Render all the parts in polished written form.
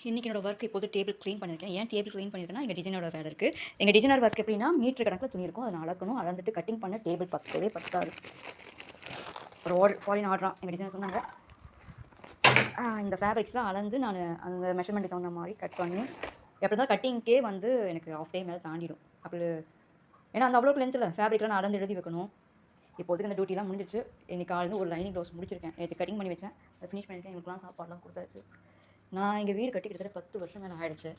இன்றைக்கி என்னோட ஒர்க் இப்போது டேபிள் க்ளீன் பண்ணியிருக்கேன். ஏன் டேபிள் க்ளீன் பண்ணியிருக்கேன்னா, எங்கள் டிசைனரோட வேலை இருக்குது. எங்கள் டிசைனர் ஒர்க் எப்படின்னா, மீட்டர் கணக்கில் துணி இருக்கும். அதை அளக்கணும். அளந்துட்டு கட்டிங் பண்ண டேபிள் பத்தவே பத்தாது. ஒரு ஃபாரின் ஆர்டராக எங்கள் டிசைனர் சொன்னாங்க. இந்த ஃபேப்ரிக்ஸ்லாம் அளந்து நான் அந்த மெஷர்மெண்ட்டுக்கு தகுந்த மாதிரி கட் பண்ணி எப்படி தான் கட்டிங்க்கே வந்து எனக்கு ஆஃப் டே மேலே தாண்டிடும். அப்படி ஏன்னா அந்த அவ்வளோக்கு லென்த்தில் ஃபேப்ரிக்லாம் நான் அளந்து எழுதி வைக்கணும். இப்போதைக்கு அந்த டியூட்டிலாம் முடிஞ்சிச்சு. இன்றைக்கி காலையில் ஒரு லைனிங் ப்ளவுஸ் முடிச்சிருக்கேன். நேற்று கட்டிங் பண்ணி வச்சேன். அதை ஃபினிஷ் பண்ணியிருக்கேன். இவங்களுக்குலாம் சாப்பாடுலாம் கொடுத்தாச்சு. நான் எங்கள் வீடு கட்டி கிட்டத்தட்ட 10 வருஷம் மேலே ஆகிடுச்சு.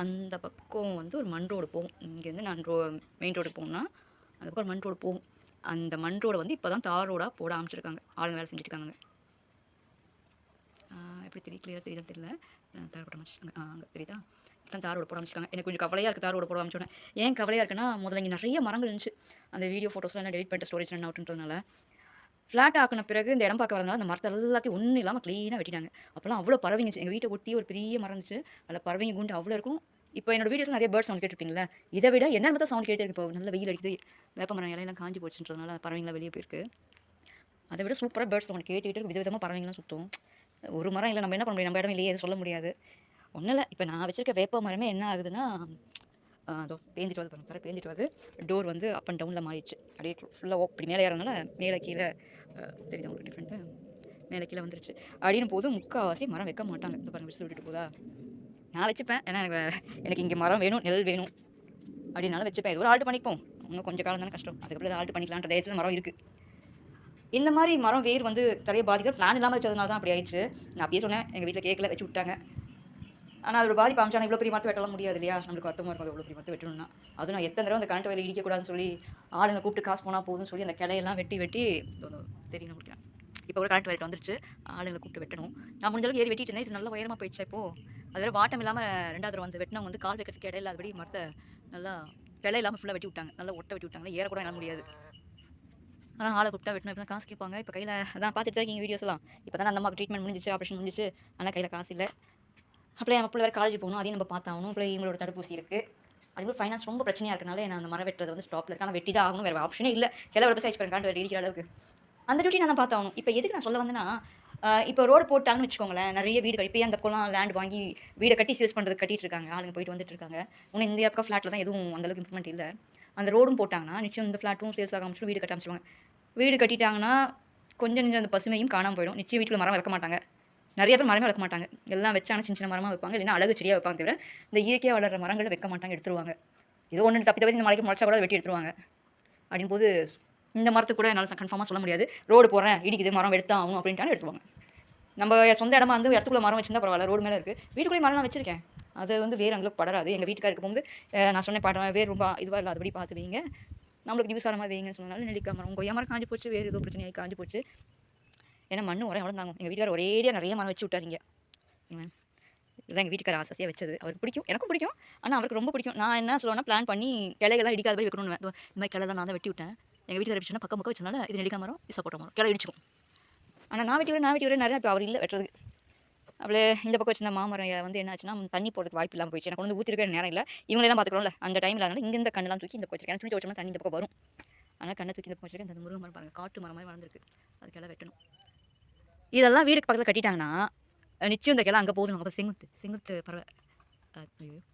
அந்த பக்கம் வந்து ஒரு மண் ரோடு போகும். இங்கேருந்து நான் மெயின் ரோடு போகணுன்னா அந்த பக்கம் ஒரு மண் ரோடு போகும். அந்த மண் ரோடை வந்து இப்போ தான் தார் ரோடாக போட ஆரம்பிச்சிருக்காங்க. ஆளுங்க வேலை செஞ்சுருக்காங்க. எப்படி கிளியராக தெரியுதா தெரியல. தார் போட ஆரம்பிச்சிருக்காங்க. அங்கே தெரியுதா? தான் தார் ரோடு போட ஆரம்பிச்சிருக்காங்க. எனக்கு கொஞ்சம் கவலையாக இருக்குது தார் ரோடு போட ஆரம்பிச்சோன்னே. ஏன் கவலையாக இருக்குன்னா, முதல்ல இங்கே நிறைய மரங்கள் இருந்துச்சு. அந்த வீடியோ ஃபோட்டோஸ்லாம் என்ன டெலிட் பண்ணிட்டு ஸ்டோரேஜ் ரன் அவுட்ன்றதுனால ஃப்ளாட் ஆக்கின பிறகு இந்த இடம் பார்க்க வரதுனால அந்த மரத்தை எல்லாத்தையும் ஒன்றும் இல்லாமல் க்ளீனாக வெட்டிட்டாங்க. அப்போல்லாம் அவ்வளோ பறவைங்க எங்கள் வீட்டை ஒட்டி ஒரு பெரிய மரம் இருந்துச்சு. அதில் பறவைங்க குண்டு அவ்வளோ இருக்கும். இப்போ என்னோட வீடியோஸில் நிறைய பேர்ட் சவுண்ட் கேட்டிருப்பீங்களா? இதை விட என்ன தான் சவுண்ட் கேட்டு இருக்கு. இப்போ நல்ல வெயில் அடிக்குது, வேப்ப மரம் இலையெல்லாம் காஞ்சி போச்சுன்றதுனால பறவைங்களாம் வெளியே போயிருக்கு. அதை விட சூப்பராக பேர்ட் சவுண்ட் கேட்டுக்கிட்டு விதவிதமாக பறவைங்களாம் சுற்றும். ஒரு மரம் இல்லை, நம்ம என்ன பண்ண முடியும்? நம்ம இடம் இல்லையே, எதுவும் சொல்ல முடியாது. ஒன்றும் இல்லை. இப்போ நான் வச்சிருக்க வேப்ப மரமே என்ன ஆகுதுன்னா, அதோ பேஞ்சிட்டு வருது பாருங்க, தர பேஞ்சிட்டு வருது. டோர் வந்து அப் அண்ட் டவுனில் மாறிடுச்சு. அப்படியே ஃபுல்லாக இப்படி மேலே ஏறதுனால மேலே கீழே தெரியுது உங்களுக்கு டிஃப்ரெண்ட்டு. மேலே கீழே வந்துருச்சு. அப்படின்னு போது முக்கால்வாசி மரம் வைக்க மாட்டாங்க. இந்த பாருங்க விரிச்சு விட்டுட்டு போதா. நான் வச்சுப்பேன். ஏன்னா எனக்கு இங்கே மரம் வேணும், நிழல் வேணும் அப்படின்னாலும் வச்சுப்பேன். இது ஒரு ஆல்ட்டு பண்ணிப்போம். இன்னும் கொஞ்சம் காலம் தானே கஷ்டம். அதுக்கப்புறம் ஆல்ட்டு பண்ணிக்கலான்ற தைரியத்தில் மரம் இருக்குது. இந்த மாதிரி மரம் வேர் வந்து தரையை பாதிக்கிற பிளான் இல்லாமல் வச்சதுனால தான் அப்படி ஆயிடுச்சு. நான் அப்படியே சொன்னேன், எங்கள் வீட்டில் கேட்கல, வச்சு விட்டாங்க. ஆனால் அதோட பாதிப்பு அமைச்சானா இவ்வளோ பெரிய மரத்தை வெட்டலாம் முடியாது இல்லையா? நம்மளுக்கு வருத்தமாக இருக்கும் இவ்வளோ பெரிய மரத்தை வெட்டணும்னா. அதுவும் நான் எத்தனை தடவை அந்த கரண்ட் வயலில் இடிக்கக்கூடாதுன்னு சொல்லி ஆளுங்க கூப்பிட்டு காசு போனால் போதும்னு சொல்லி அந்த கிளையெல்லாம் வெட்டி தெரியும் முடிக்கிறேன். இப்போ கூட கரண்ட் வயலில் வந்துருச்சு. ஆளுங்களை கூப்பிட்டு வெட்டணும். நான் முடிஞ்சளவுக்கு ஏறி வெட்டிட்டு இருந்தேன். இது நல்லா உயரமாக போயிடுச்சு. இப்போது அதில் வாட்டம் இல்லாமல் 2வது தடவை வந்து வெட்டினவங்க வந்து கால் வைக்கிறதுக்கு இடையில அதுபடி மரத்தை நல்லா கிளை இல்லாமல் ஃபுல்லாக வெட்டி விட்டாங்க. நல்லா ஒட்ட வெட்டி விட்டாங்க. ஏற கூட என்னால் முடியாது. ஆனால் ஆளை கூப்பிட்டா வெட்டினா இப்போ தான் காசு கேட்பாங்க. இப்போ கையில் அதான் பார்த்துட்டு தான் இருக்கீங்க வீடியோஸ்லாம். இப்போ தான் அந்த அம்மாவுக்கு ட்ரீட்மெண்ட் முடிஞ்சிச்சு, ஆப்ரேஷன் முடிஞ்சிச்சு. ஆனால் கையில் காசு இல்லை. அப்படியே நம்ம பிள்ளை வேறு காலேஜ் போகணும், அதையும் நம்ம பார்த்தாகணும். இப்போ இவங்களோட தடுப்பூசி இருக்குது. அதுபோல் ஃபைனான்ஸ் ரொம்ப பிரச்சனையாக இருக்கனால நான் அந்த மரம் வெட்டுறது வந்து ஸ்டாப்பில் இருக்கு. ஆனால் வெட்டி தான் ஆகணும், வேறு ஆப்ஷனே இல்லை. கிளை ஒரு சைஸ் பண்ணி வேறு இருக்கிற அளவுக்கு அந்த டியூட்டி நான் தான் பார்த்தாகணும். இப்போ எதுக்கு நான் சொல்ல வந்தேன்னா, இப்போ ரோடு போட்டாங்கன்னு வச்சுக்கோங்களேன், நிறைய வீடு இப்போ அந்த பக்கம் லேண்ட் வாங்கி வீடை கட்டி சேல்ஸ் பண்ணுறது கட்டிட்டு இருக்காங்க. ஆளுங்க போயிட்டு வந்துட்டு இருக்காங்க. இன்னும் இந்த பக்கம் ஃப்ளாட்டில் தான் எதுவும் அந்தளவுக்கு இம்ப்ரூவ்மெண்ட் இல்லை. அந்த ரோடும் போட்டாங்கன்னா நிச்சயம் இந்த ஃப்ளாட்டும் சேல்ஸ் ஆக ஆரம்பிச்சிடும், வீடு கட்ட ஆரம்பிச்சிடுவாங்க. வீடு கட்டிட்டாங்கன்னா கொஞ்சம் அந்த பசுமையும் காணாமல் போயிடும். நிச்சயம் வீட்டில் மரம் வளர்க்க மாட்டாங்க. நிறைய பேர் மரமே வளர்க்க மாட்டாங்க. எல்லாம் வச்சான சின்ன சின்ன மரமாக வைப்பாங்க, இல்லைன்னா அழகு செடியாக வைப்பாங்க. தவிர இந்த இயற்கையாக வளர்கிற மரங்களை வைக்க மாட்டாங்க, எடுத்துருவாங்க. ஏதோ ஒன்று தப்பி தவிர இந்த மலைக்கு முளைச்சா கூட வெட்டி எடுத்துருவாங்க. அப்படின் போது இந்த மரத்துக்கு கூட என்னால் கன்ஃபார்மாக சொல்ல முடியாது. ரோடு போகிறேன் இடிக்குது மரம் எடுத்தான் ஆகும் அப்படின்ட்டாலும் எடுத்துருவாங்க. நம்ம சொந்த இடமா வந்து இடத்துக்குள்ள மரம் வச்சிருந்தா பரவாயில்ல, ரோடு மேலே இருக்குது. வீட்டுக்குள்ளே மரம் நான் வச்சிருக்கேன். அது வந்து வேறு அங்களுக்கு படராது. எங்கள் வீட்டுக்காருக்கு போகும்போது நான் சொன்னேன் பாடுறேன், வேறு ரொம்ப இதுவாக இல்லை, அதுபடி பார்த்து வைங்க, நம்மளுக்கு யூஸ் ஆகிற மாதிரி வைங்கன்னு சொன்னாலும் நெல்லிக்காய் மரம் கொய்யா மரம் காஞ்சி போச்சு, வேறு ஏதோ பிரச்சனையாகி காஞ்சி போச்சு. ஏன்னா மண்ணு உரம் வளர்ந்தாங்க. எங்கள் வீட்டுக்கார ஒரேடியாக நிறைய மரம் வச்சு விட்டாருங்க. இதுதான் எங்கள் வீட்டுக்கார ஆசையாக வச்சது. அவருக்கு பிடிக்கும், எனக்கும் பிடிக்கும். ஆனால் அவருக்கு ரொம்ப பிடிக்கும். நான் என்ன சொல்லுவேன்னா, பிளான் பண்ணி கிளைகள்லாம் இடிக்காத மாதிரி வைக்கணும்னு. இந்த மாதிரி கிளைலாம் நான் தான் வெட்டி விட்டேன். எங்கள் வீட்டுக்கார வச்சுன்னா பக்கம் பக்கம் வச்சதுனால இது நெல்லிக்காய் மரம், இது சப்போட்டா மரம், கிளை இடிச்சிக்கும். ஆனால் நான் வெட்டி விட நிறையா இப்போ அவர் இல்லை வெட்டுறதுக்கு. அப்படியே இந்த பக்கம் வச்சிருந்த மாமரம் வந்து என்ன ஆச்சுன்னா, தண்ணி போகிறதுக்கு வாய்ப்பு இல்லாமல் போயிடுச்சு. எனக்கு வந்து ஊற்றிருக்க நேரம் இல்லை. இவங்களெல்லாம் பார்த்துக்கலாம்ல அந்த டைமில். அதனால் இங்கே இந்த கண்ணெல்லாம் தூக்கி இந்த பக்கம் வச்சிருக்கேன். துணி வச்சோம்னா தண்ணி இந்த பக்கம் வரும். ஆனால் கண்ணை தூக்கி இந்த பக்கம் வச்சிருக்கேன். இந்த முருங்கை மரம் பாருங்கள், காட்டு மரம் மாதிரி வளர்ந்துருக்கு. அதுக்கெல்லாம் வெட்டணும். இதெல்லாம் வீடுக்கு பக்கத்தில் கட்டிட்டாங்கன்னா நிச்சயம் இந்த கிளை அங்கே போதும். அப்போ செங்குத்து பறவை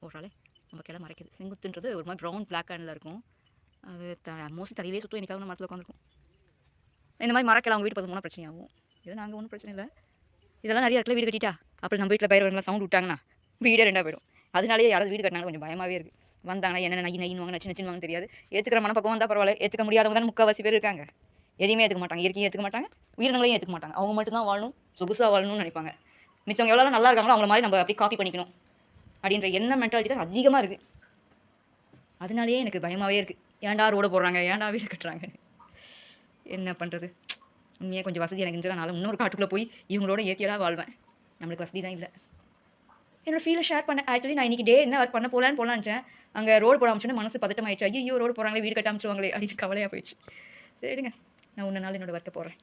ஓட்டாலே நம்ம கிளை மறைக்குது. செங்குத்துன்றது ஒரு மாதிரி ப்ரௌன் பிளாக் அண்டில் இருக்கும். அது மோஸ்ட்லி தலையிலே சுற்றும். எனக்காக நம்ம மரத்தில் உட்காந்துருக்கும். இந்த மாதிரி மரக்கிளை அவங்க வீட்டு பக்கம் போனால் பிரச்சனையாகும். இது நாங்கள் ஒன்றும் பிரச்சனை இல்லை. இதெல்லாம் நிறைய இடத்துல வீடு கட்டிட்டா அப்படி நம்ம வீட்டில் பயிரெல்லாம் சவுண்ட் விட்டாங்கன்னா வீடே ரெண்டாக போயிடும். அதனாலேயே யாராவது வீடு கட்டினாலும் கொஞ்சம் பயமாகவே இருக்குது. வந்தாங்கன்னா என்ன நைன்னு வாங்க நச்சு வாங்க தெரியாது. ஏற்றுக்கிற மனப்பக்கம் வந்தால் பரவாயில்ல. ஏற்றுக்க முடியாதவங்க தான் முக்கால்வாசி பேர் இருக்காங்க. எதையுமே ஏற்றுக்க மாட்டாங்க. இயற்கையும் ஏற்றுக்க மாட்டாங்க, உயிரினங்களையும் ஏற்றுக்க மாட்டாங்க. அவங்க மட்டும்தான் வாழணும், சொகுசாக வாழணும்னு நினைப்பாங்க. மிச்சவங்க எவ்வளோ நல்லா இருக்காங்களோ அவங்கள மாதிரி நம்ம அப்படியே காப்பி பண்ணிக்கணும் அப்படின்ற என்ன மென்டாலிட்டி தான் அதிகமாக இருக்குது. அதனாலேயே எனக்கு பயமாகவே இருக்குது. ஏன்டா ரோடு போடுறாங்க, ஏன்டா வீடு கட்டுறாங்க, என்ன பண்ணுறது? உண்மையாக கொஞ்சம் வசதி எனக்கு இருந்துச்சுனால இன்னொரு காட்டுக்குள்ளே போய் இவங்களோட இயற்கையாக வாழ்வேன். நம்மளுக்கு வசதி தான் இல்லை. என்னோட ஃபீலை ஷேர் பண்ணேன். ஆக்சுவலி நான் இன்றைக்கி டே என்ன ஒர்க் பண்ண போகலான்னு நினச்சேன். அங்கே ரோடு போட ஆரம்பிச்சோன்னு மனசு பதட்டம் ஆயிடுச்சு. ஐயோ ரோடு போகிறாங்களே, வீடு கட்ட ஆரம்பிச்சுவாங்களே அப்படின்னு கவலையாக போயிடுச்சு. சரிங்க, நான் 1 நாள் என்னோடய ஒர்க்கை போகிறேன்.